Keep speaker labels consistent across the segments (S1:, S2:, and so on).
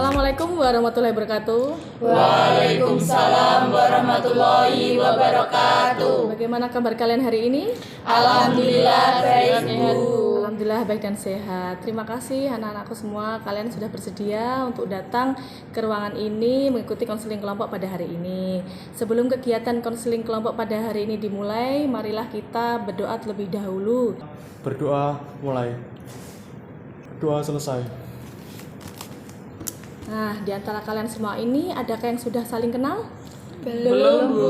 S1: Assalamualaikum warahmatullahi wabarakatuh.
S2: Waalaikumsalam warahmatullahi wabarakatuh.
S1: Bagaimana kabar kalian hari ini?
S2: Alhamdulillah baik, Bu.
S1: Alhamdulillah baik dan sehat. Terima kasih anak-anakku semua, kalian sudah bersedia untuk datang ke ruangan ini mengikuti konseling kelompok pada hari ini. Sebelum kegiatan konseling kelompok pada hari ini dimulai, marilah kita berdoa terlebih dahulu.
S3: Berdoa mulai. Berdoa selesai.
S1: Nah, di antara kalian semua ini adakah yang sudah saling kenal?
S2: Belum, Bu.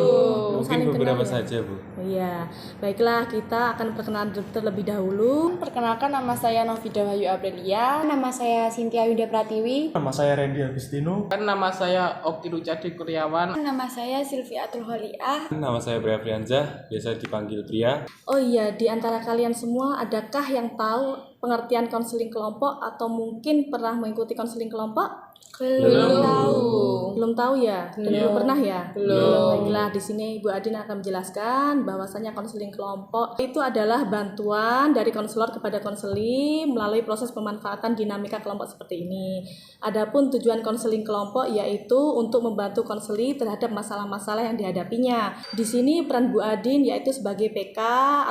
S1: Saling
S4: Mungkin beberapa
S1: kenal, ya?
S4: saja, Bu.
S1: Oh, iya, baiklah kita akan perkenalan terlebih dahulu.
S5: Perkenalkan, nama saya Novida Wahyu Aprilia. Nama saya Cynthia Winda Pratiwi.
S3: Nama saya Randy Agustino.
S6: Nama saya Okti Lucadi Kuryawan.
S5: Nama saya Sylvia Atul Holiah.
S4: Nama saya Bria Frianzah, biasa dipanggil Bria.
S1: Oh iya, di antara kalian semua adakah yang tahu pengertian konseling kelompok atau mungkin pernah mengikuti konseling kelompok? Belum tahu ya? Belum pernah ya?
S5: Belum.
S1: Baiklah, di sini Ibu Adin akan menjelaskan bahwasanya konseling kelompok itu adalah bantuan dari konselor kepada konseli melalui proses pemanfaatan dinamika kelompok seperti ini. Adapun tujuan konseling kelompok yaitu untuk membantu konseli terhadap masalah-masalah yang dihadapinya. Di sini peran Bu Adin yaitu sebagai PK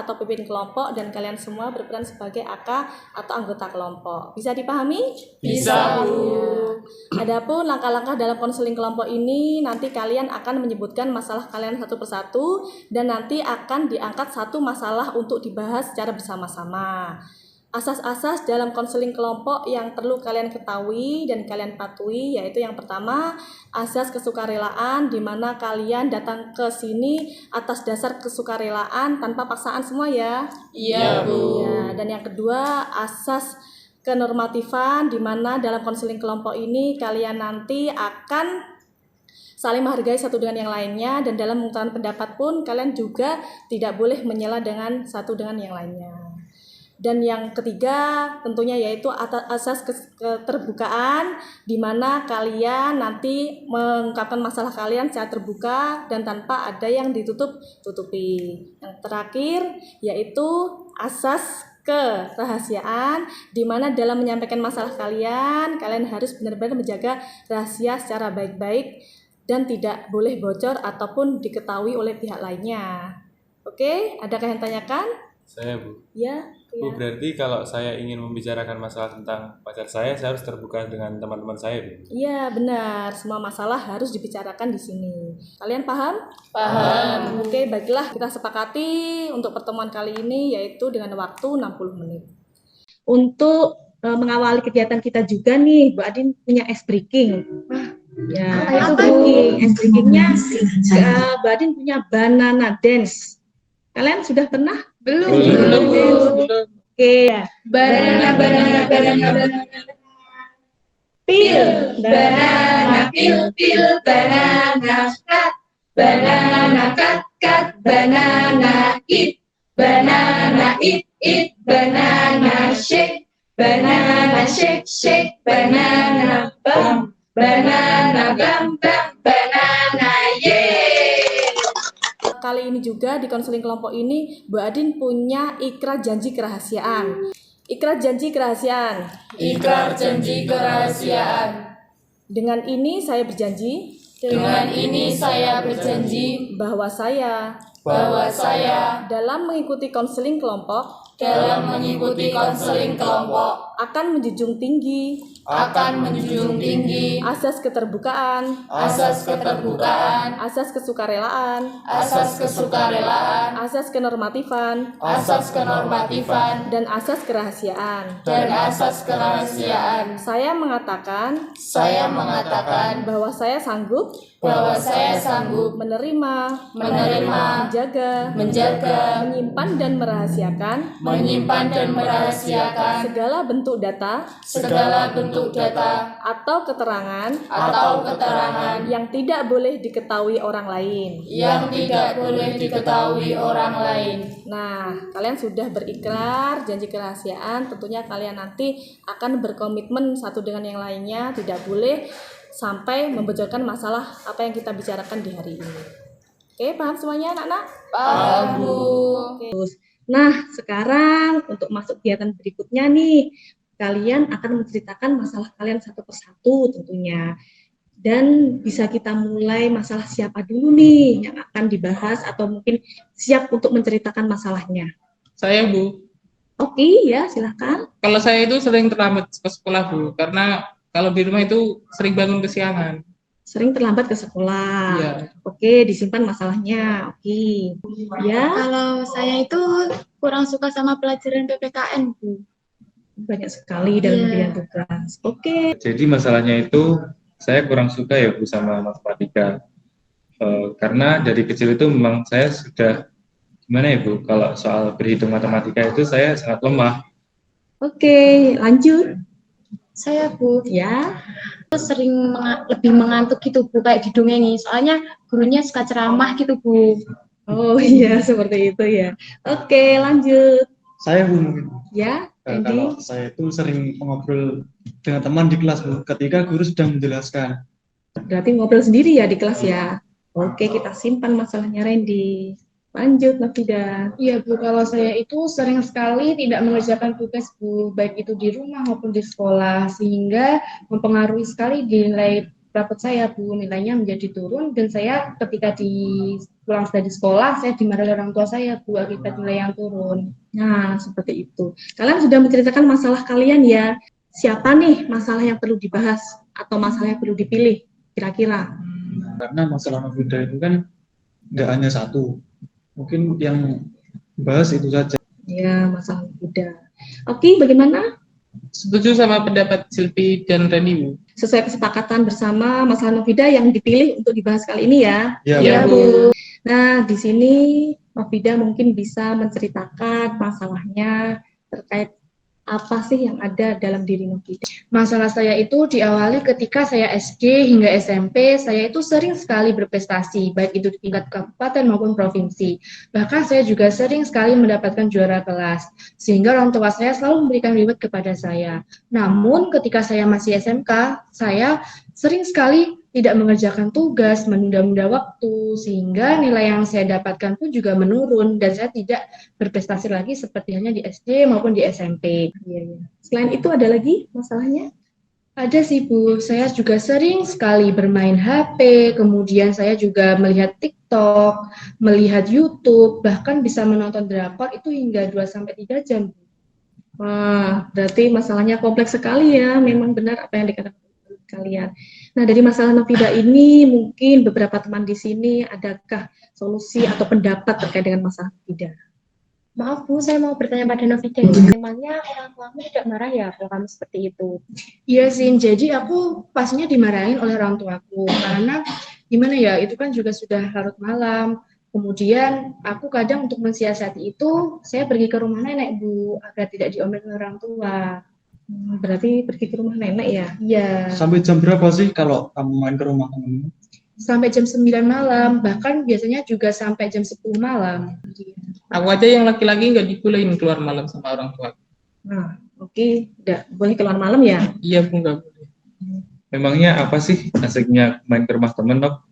S1: atau pemimpin kelompok dan kalian semua berperan sebagai AK atau anggota kelompok. Bisa dipahami?
S6: Bisa, Bu.
S1: Adapun langkah-langkah dalam konseling kelompok ini nanti kalian akan menyebutkan masalah kalian satu persatu dan nanti akan diangkat satu masalah untuk dibahas secara bersama-sama. Asas-asas dalam konseling kelompok yang perlu kalian ketahui dan kalian patuhi yaitu yang pertama, asas kesukarelaan di mana kalian datang ke sini atas dasar kesukarelaan tanpa paksaan semua ya.
S2: Iya, Bu.
S1: Ya, dan yang kedua, asas kenormatifan di mana dalam konseling kelompok ini kalian nanti akan saling menghargai satu dengan yang lainnya dan dalam mengutarakan pendapat pun kalian juga tidak boleh menyela dengan satu dengan yang lainnya. Dan yang ketiga tentunya yaitu asas keterbukaan di mana kalian nanti mengungkapkan masalah kalian secara terbuka dan tanpa ada yang ditutup-tutupi. Yang terakhir yaitu asas kerahasiaan di mana dalam menyampaikan masalah kalian harus benar-benar menjaga rahasia secara baik-baik dan tidak boleh bocor ataupun diketahui oleh pihak lainnya. Oke, adakah yang tanyakan?
S4: Saya, Bu.
S1: Ya.
S4: Bu, berarti kalau saya ingin membicarakan masalah tentang pacar saya harus terbuka dengan teman-teman saya, Bu.
S1: Iya, benar. Semua masalah harus dibicarakan di sini. Kalian paham?
S2: Paham.
S1: Oke, baiklah. Kita sepakati untuk pertemuan kali ini yaitu dengan waktu 60 menit.
S7: Untuk mengawali kegiatan kita juga nih, Bu Adin punya ice breaking. Ya, itu breaking. Ice breakingnya Bu Adin punya banana dance. Kalian sudah pernah?
S2: Belum.
S7: Oke.
S2: Banana.
S7: Pil.
S2: Banana, pil, banana, cut. Banana, cut, banana, eat. Banana, eat, banana, shake. Banana, shake, banana, bump. Banana, bump, banana, yeah.
S1: Kali ini juga di konseling kelompok ini Bu Adin punya ikrar janji kerahasiaan. Ikrar janji kerahasiaan.
S2: Ikrar janji kerahasiaan.
S1: Dengan ini saya berjanji
S2: Dengan ini saya berjanji
S1: bahwa saya
S2: dalam
S1: mengikuti konseling kelompok
S2: mengikuti konseling kelompok
S1: akan menjunjung tinggi
S2: akan menjunjung tinggi
S1: asas keterbukaan,
S2: asas keterbukaan,
S1: asas kesukarelaan,
S2: asas kesukarelaan,
S1: asas kenormatifan,
S2: asas kenormatifan,
S1: dan asas kerahasiaan.
S2: dan asas kerahasiaan.
S1: Saya mengatakan
S2: Bahwa
S1: saya sanggup
S2: saya sanggup
S1: menerima, menjaga, menyimpan dan merahasiakan segala bentuk data atau keterangan yang tidak boleh diketahui orang lain. Nah, kalian sudah berikrar janji kerahasiaan, tentunya kalian nanti akan berkomitmen satu dengan yang lainnya, tidak boleh sampai membocorkan masalah apa yang kita bicarakan di hari ini. Oke, paham semuanya anak-anak?
S2: Paham, Bu.
S1: Oke.
S7: Nah, sekarang untuk masuk kegiatan berikutnya nih, kalian akan menceritakan masalah kalian satu persatu tentunya. Dan bisa kita mulai masalah siapa dulu nih yang akan dibahas atau mungkin siap untuk menceritakan masalahnya.
S6: Saya, Bu.
S7: Oke, ya silakan.
S6: Kalau saya itu sering terlambat ke sekolah, Bu, karena kalau di rumah itu sering bangun kesiangan.
S7: Sering terlambat ke sekolah.
S6: Iya.
S7: Oke, disimpan masalahnya. Oke. Ya,
S5: Kalau saya itu kurang suka sama pelajaran PPKN, Bu.
S7: banyak sekali dalam
S5: Iya.
S7: pemberian tugas. Oke.
S4: Jadi masalahnya itu saya kurang suka ya Bu sama matematika. Karena dari kecil itu memang saya sudah gimana ya Bu, kalau soal berhitung matematika itu saya sangat lemah.
S7: Oke, lanjut.
S5: Saya, Bu,
S7: Ya.
S5: sering lebih mengantuk gitu, Bu, kayak didongengi. Soalnya gurunya suka ceramah gitu, Bu.
S7: Oh iya, seperti itu ya. Oke, lanjut.
S3: Saya Bu mungkin.
S7: Ya, Andy.
S3: Kalau saya itu sering mengobrol dengan teman di kelas Bu, ketika guru sedang menjelaskan.
S7: Berarti ngobrol sendiri ya di kelas ya. Oke, kita simpan masalahnya Randy. Lanjut, Nafida.
S8: Iya Bu, kalau saya itu sering sekali tidak mengerjakan tugas Bu, baik itu di rumah maupun di sekolah, sehingga mempengaruhi sekali di nilai rapot saya Bu, nilainya menjadi turun, dan saya ketika pulang dari sekolah, saya dimarahi orang tua saya Bu, akibat nilai yang turun.
S7: Nah, seperti itu. Kalian sudah menceritakan masalah kalian ya. Siapa nih masalah yang perlu dibahas atau masalah yang perlu dipilih kira-kira?
S3: Karena masalah Nafida itu kan nggak hanya satu. Mungkin yang bahas itu saja.
S7: Ya, masalah muda. Oke, bagaimana?
S6: Setuju sama pendapat Silvi dan Randy, Bu.
S7: Sesuai kesepakatan bersama masalah Novida yang dipilih untuk dibahas kali ini ya.
S6: Iya, Bu.
S7: Nah, di sini Novida mungkin bisa menceritakan masalahnya terkait apa sih yang ada dalam diri Novida.
S8: Masalah saya itu diawali ketika saya SD hingga SMP, saya itu sering sekali berprestasi, baik itu di tingkat kabupaten maupun provinsi. Bahkan saya juga sering sekali mendapatkan juara kelas, sehingga orang tua saya selalu memberikan reward kepada saya. Namun ketika saya masih SMK, saya sering sekali tidak mengerjakan tugas, menunda-nunda waktu, sehingga nilai yang saya dapatkan pun juga menurun, dan saya tidak berprestasi lagi seperti hanya di SD maupun di SMP.
S7: Iya. Selain itu ada lagi masalahnya?
S8: Ada sih Bu, saya juga sering sekali bermain HP, kemudian saya juga melihat TikTok, melihat YouTube, bahkan bisa menonton drakor itu hingga 2-3 jam.
S7: Wah, berarti masalahnya kompleks sekali ya. Memang benar apa yang dikatakan kalian. Nah, dari masalah Novida ini mungkin beberapa teman di sini adakah solusi atau pendapat terkait dengan masalah Novida?
S5: Maaf Bu, saya mau bertanya pada Novida. Memangnya orang tuamu tidak marah ya kalau kamu seperti itu?
S8: Iya sih, jadi aku pastinya dimarahin oleh orang tuaku, karena gimana ya, itu kan juga sudah larut malam. Kemudian aku kadang untuk mensiasati itu, saya pergi ke rumah nenek Bu, agar tidak diomelin oleh orang tua.
S7: Berarti pergi ke rumah nenek ya?
S8: Iya,
S3: Sampai jam berapa sih kalau kamu main ke rumah temanmu?
S8: sampai jam 9 malam, bahkan biasanya juga sampai jam 10 malam.
S6: Aku aja yang laki-laki nggak dibolehin keluar malam sama orang tua.
S7: Nah, oke. Nggak boleh keluar malam ya?
S6: Iya, Bu, nggak boleh.
S4: Memangnya apa sih asiknya main ke rumah temen, Nok?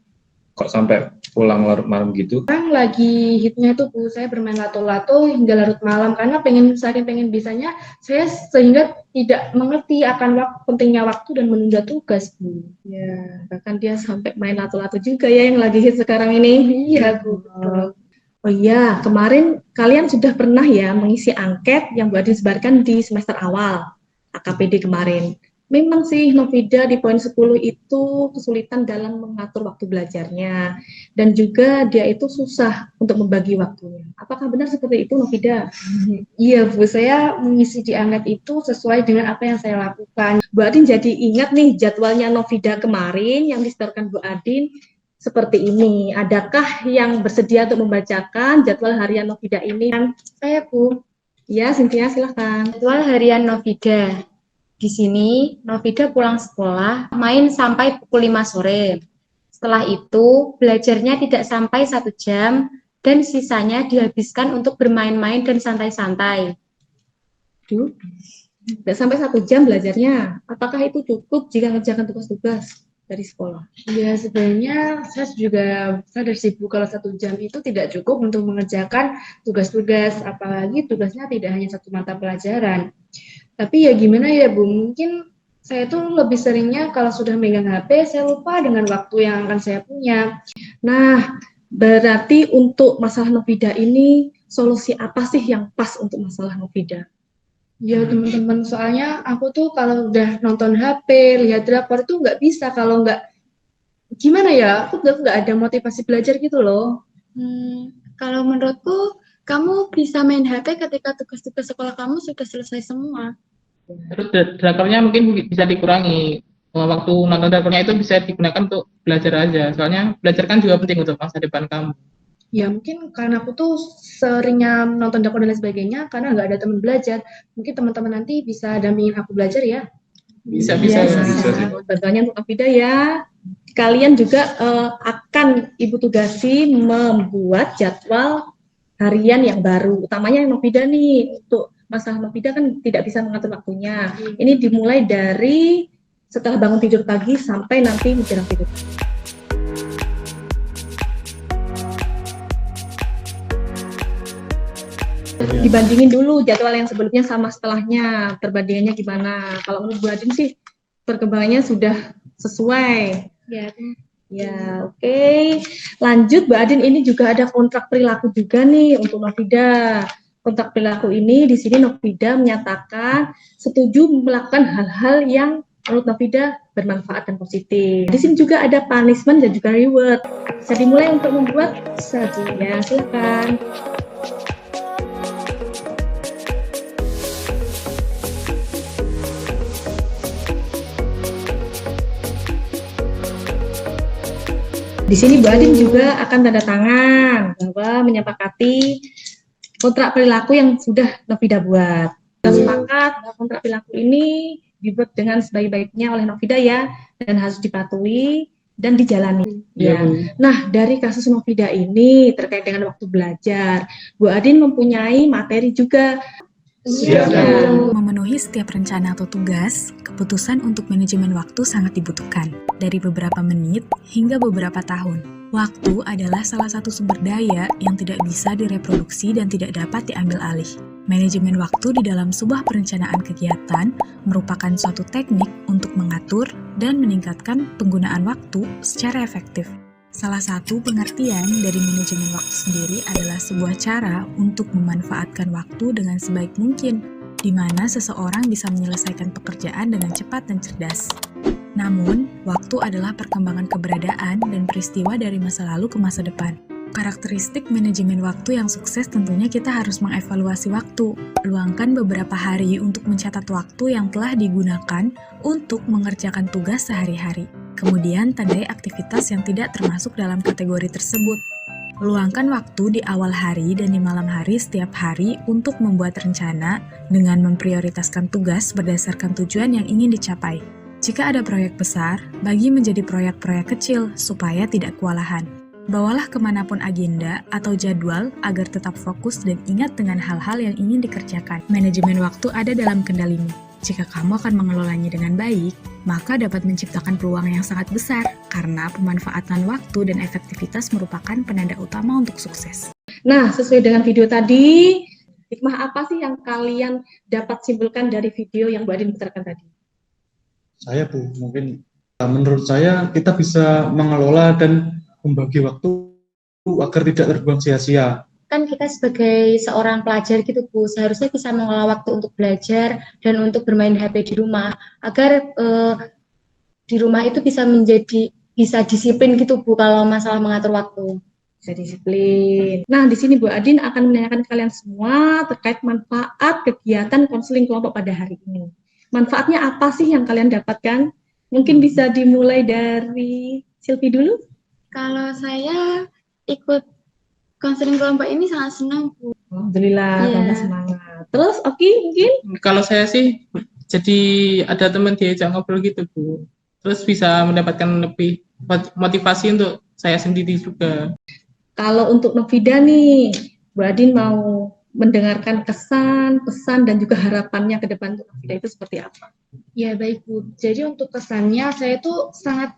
S4: Kok sampai pulang larut malam gitu?
S8: Sekarang lagi hitnya tuh Bu, saya bermain lato-lato hingga larut malam, karena saking pengen bisanya, saya sehingga tidak mengerti akan pentingnya waktu dan menunda tugas Bu.
S7: Ya, bahkan dia sampai main lato-lato juga ya yang lagi hit sekarang ini.
S8: Iya Bu, betul.
S7: Oh iya, kemarin kalian sudah pernah ya mengisi angket yang buat disebarkan di semester awal, AKPD kemarin. Memang sih Novida di poin 10 itu kesulitan dalam mengatur waktu belajarnya. Dan juga dia itu susah untuk membagi waktunya. Apakah benar seperti itu Novida?
S8: Iya Bu, saya mengisi di angket itu sesuai dengan apa yang saya lakukan.
S7: Bu Adin jadi ingat nih jadwalnya Novida kemarin yang disetorkan Bu Adin seperti ini. Adakah yang bersedia untuk membacakan jadwal harian Novida ini?
S8: Saya Bu,
S7: Ya, Cynthia silahkan.
S5: Jadwal harian Novida. Di sini, Novida pulang sekolah, main sampai pukul 5 sore. Setelah itu, belajarnya tidak sampai 1 jam, dan sisanya dihabiskan untuk bermain-main dan santai-santai.
S7: Duh, tidak sampai 1 jam belajarnya. Apakah itu cukup jika mengerjakan tugas-tugas dari sekolah?
S8: ya sebenarnya saya juga sadar sih Bu, kalau 1 jam itu tidak cukup untuk mengerjakan tugas-tugas, apalagi tugasnya tidak hanya 1 mata pelajaran. Tapi ya gimana ya Bu, mungkin saya tuh lebih seringnya kalau sudah megang HP, saya lupa dengan waktu yang akan saya punya.
S7: Nah, berarti untuk masalah Novida ini solusi apa sih yang pas untuk masalah Novida?
S8: Ya teman-teman, soalnya aku tuh kalau udah nonton HP, lihat drakor itu nggak bisa kalau nggak, gimana ya, aku nggak ada motivasi belajar gitu loh.
S9: Kalau menurutku, kamu bisa main HP ketika tugas-tugas sekolah kamu sudah selesai semua.
S6: Terus drakornya mungkin bisa dikurangi. Waktu nonton drakornya itu bisa digunakan untuk belajar aja. Soalnya belajar kan juga penting untuk masa depan kamu.
S8: Ya mungkin karena aku tuh seringnya nonton drakor dan lain sebagainya, karena nggak ada teman belajar. Mungkin teman-teman nanti bisa dampingin aku belajar ya.
S6: Bisa
S7: Iya,
S4: sih.
S7: bantuannya untuk Novida ya. Kalian juga akan Ibu tugasi membuat jadwal harian yang baru. Utamanya yang Novida nih, untuk masalah Novida kan tidak bisa mengatur waktunya. Ini dimulai dari setelah bangun tidur pagi sampai nanti menjelang tidur. Dibandingin dulu jadwal yang sebelumnya sama setelahnya, perbandingannya gimana? Kalau menurut Bu Adin sih perkembangannya sudah sesuai.
S8: Ya,
S7: Ya, oke. Lanjut, Mbak Adin, ini juga ada kontrak perilaku juga nih untuk Novida. Kontrak perilaku ini di sini Novida menyatakan setuju melakukan hal-hal yang menurut Novida bermanfaat dan positif. Di sini juga ada punishment dan juga reward. Bisa dimulai untuk membuat sajinya, silakan. Di sini Bu Adin juga akan tanda tangan bahwa menyepakati kontrak perilaku yang sudah Novida buat. Kita sepakat bahwa kontrak perilaku ini dibuat dengan sebaik-baiknya oleh Novida ya, dan harus dipatuhi dan dijalani. Ya. Nah, dari kasus Novida ini terkait dengan waktu belajar, Bu Adin mempunyai materi juga.
S10: Memenuhi setiap rencana atau tugas, keputusan untuk manajemen waktu sangat dibutuhkan, dari beberapa menit hingga beberapa tahun. Waktu adalah salah satu sumber daya yang tidak bisa direproduksi dan tidak dapat diambil alih. Manajemen waktu di dalam sebuah perencanaan kegiatan merupakan suatu teknik untuk mengatur dan meningkatkan penggunaan waktu secara efektif. Salah satu pengertian dari manajemen waktu sendiri adalah sebuah cara untuk memanfaatkan waktu dengan sebaik mungkin, di mana seseorang bisa menyelesaikan pekerjaan dengan cepat dan cerdas. Namun, waktu adalah perkembangan keberadaan dan peristiwa dari masa lalu ke masa depan. Karakteristik manajemen waktu yang sukses tentunya kita harus mengevaluasi waktu. Luangkan beberapa hari untuk mencatat waktu yang telah digunakan untuk mengerjakan tugas sehari-hari. Kemudian tandai aktivitas yang tidak termasuk dalam kategori tersebut. Luangkan waktu di awal hari dan di malam hari setiap hari untuk membuat rencana dengan memprioritaskan tugas berdasarkan tujuan yang ingin dicapai. Jika ada proyek besar, bagi menjadi proyek-proyek kecil supaya tidak kewalahan. Bawalah kemanapun agenda atau jadwal agar tetap fokus dan ingat dengan hal-hal yang ingin dikerjakan. Manajemen waktu ada dalam kendalimu. Jika kamu akan mengelolanya dengan baik, maka dapat menciptakan peluang yang sangat besar karena pemanfaatan waktu dan efektivitas merupakan penanda utama untuk sukses.
S7: Nah, sesuai dengan video tadi, hikmah apa sih yang kalian dapat simpulkan dari video yang Bu Adin putarkan tadi?
S3: Saya Bu, mungkin menurut saya kita bisa mengelola dan membagi waktu agar tidak terbuang sia-sia.
S5: Kan kita sebagai seorang pelajar gitu Bu, seharusnya bisa mengelola waktu untuk belajar dan untuk bermain HP di rumah, agar di rumah itu bisa disiplin gitu Bu kalau masalah mengatur waktu.
S7: Bisa disiplin. Nah, di sini Bu Adin akan menanyakan kalian semua terkait manfaat kegiatan konseling kelompok pada hari ini. Manfaatnya apa sih yang kalian dapatkan? Mungkin bisa dimulai dari Silvi dulu.
S9: Kalau saya ikut konseling kelompok ini sangat senang, Bu.
S7: Alhamdulillah, tambah semangat. Terus, Oki mungkin?
S6: Kalau saya sih jadi ada teman diajak ngobrol gitu, Bu. Terus bisa mendapatkan lebih motivasi untuk saya sendiri juga.
S7: Kalau untuk Novida nih, Bu Adin mau mendengarkan kesan, pesan, dan juga harapannya ke depan untuk Novida itu seperti apa?
S8: Ya baik Bu, jadi untuk kesannya saya tuh sangat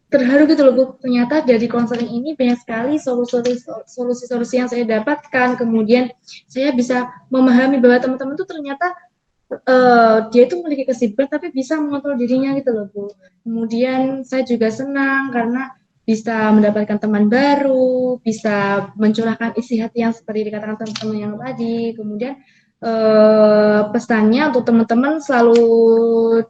S8: terharu gitu loh Bu, ternyata dari konseling ini banyak sekali solusi-solusi yang saya dapatkan, kemudian saya bisa memahami bahwa teman-teman tuh ternyata dia itu memiliki kesibukan tapi bisa mengontrol dirinya gitu loh Bu. Kemudian saya juga senang karena bisa mendapatkan teman baru, bisa mencurahkan isi hati yang seperti dikatakan teman-teman yang tadi. Kemudian pesannya untuk teman-teman selalu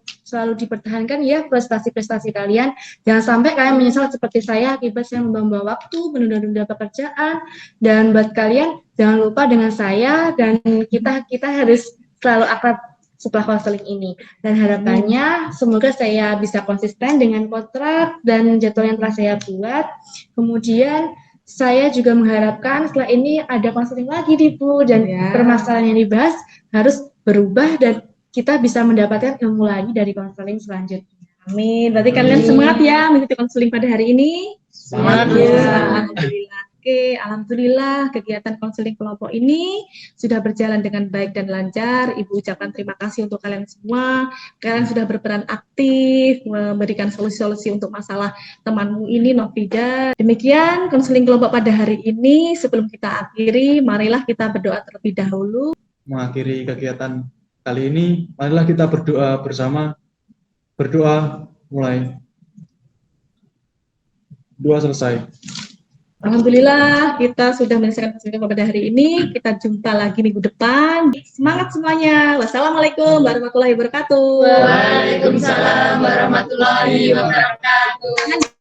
S8: dipertahankan ya prestasi-prestasi kalian. Jangan sampai kalian menyesal seperti saya akibat saya membuang waktu, menunda-nunda pekerjaan. Dan buat kalian jangan lupa dengan saya dan kita harus selalu akrab setelah konseling ini. Dan harapannya semoga saya bisa konsisten dengan kontrak dan jadwal yang telah saya buat. Kemudian saya juga mengharapkan setelah ini ada konseling lagi nih Bu, dan permasalahan yang dibahas harus berubah dan kita bisa mendapatkan ilmu lagi dari konseling selanjutnya.
S7: Amin. Berarti kalian semangat ya mengikuti konseling pada hari ini.
S6: Semangat,
S7: Ya,
S6: Bu.
S7: alhamdulillah. Oke, alhamdulillah kegiatan konseling kelompok ini sudah berjalan dengan baik dan lancar. Ibu ucapkan terima kasih untuk kalian semua. Kalian sudah berperan aktif memberikan solusi-solusi untuk masalah temanmu ini, Novida. Demikian konseling kelompok pada hari ini. Sebelum kita akhiri, marilah kita berdoa terlebih dahulu.
S3: Mengakhiri kegiatan kali ini, marilah kita berdoa bersama. Berdoa mulai. Doa selesai.
S7: Alhamdulillah kita sudah menyelesaikan konseling pada hari ini. Kita jumpa lagi minggu depan. Semangat semuanya. Wassalamualaikum warahmatullahi wabarakatuh.
S2: Waalaikumsalam warahmatullahi wabarakatuh.